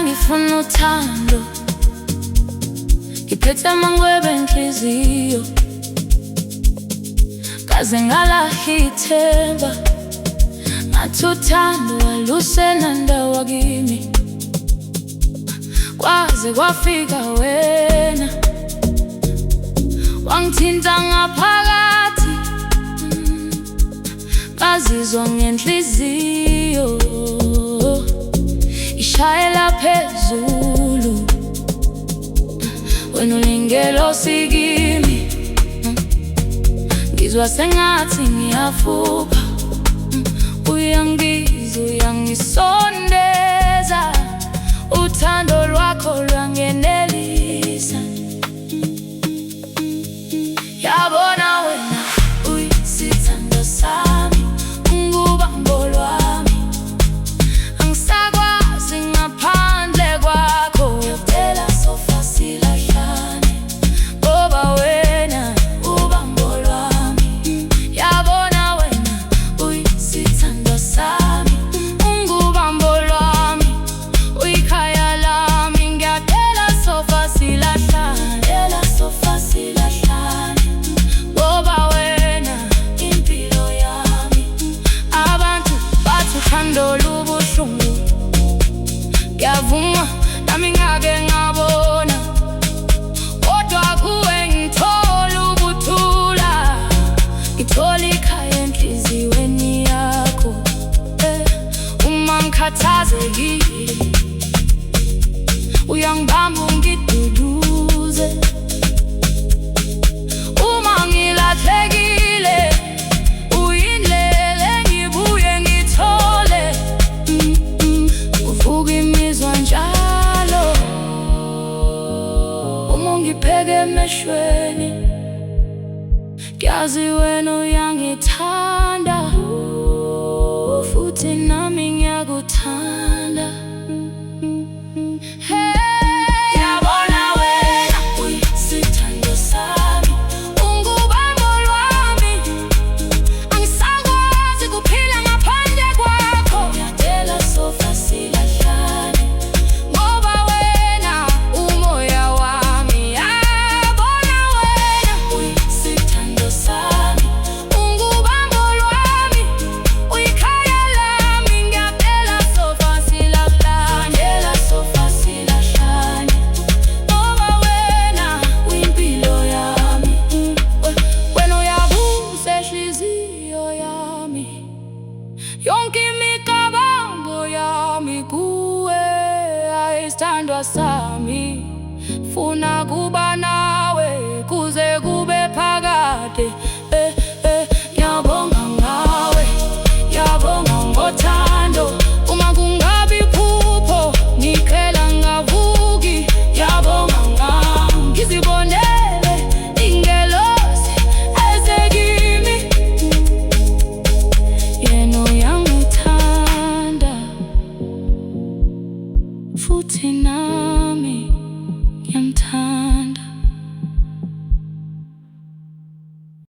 ngifuna uthando, ngiphethe amangwebe enhliziyo, kaze ngalahle ithemba, ngathi uthando alusenandawo kimi. Kwaze kwafika wena, wangithinta ngaphakathi, ngazizwa ngenhliziyo ishayela phezulu. Wena ulingelosi kimi, ngizwa sengathi ngiyafupha. Uyangizwa, uyangisondeza, uthando lwakho lwangenelisa. Yabona wena uyisithando sami, ungubambo lwami, angisakwazi ngaphandle kwakho. Ngiyacela sofa silahlane, ngoba wena ubambo lwami. Yabona wena uyisithando sami, ungubambo lwami, uyikhaya lami. Ngiyacela sofa silahlane, ngiyacela sofa silahlane, ngoba wena impilo yami. Abantu bathi uthando lubuhlungu, ngiyavuma nami ngake ngabona, kodwa kuwe ngithola ukuthula, ngithola ikhaya enhliziyweni yakho. Uma ngikhathazekile uyangibamba ungiduduze, uma ngilahlekile uyindlela engibuye ngithole. Uvuka imizwa njalo uma ungipheka emehlweni, ngiyazi wena uyangithanda, futhi nami ngiyakuthanda. Yabona wena uyisithando sami, ungubambo lwami, angisakwazi kuphila ngaphandle kwakho. Ngiyacela sofa silahlane, ngoba wena umoya wami. Yabona wena uyisithando sami, ungubambo lwami, uyikhaya lami. Ngiyacela sofa silahlane, ngiyacela sofa silahlane, ngoba wena uyimpilo yami. Wena uyabusa enhliziyo yami, yonke imicabango yami kuwe. Ayisithandwa sami, funa kuba nawe kuze kube phakade.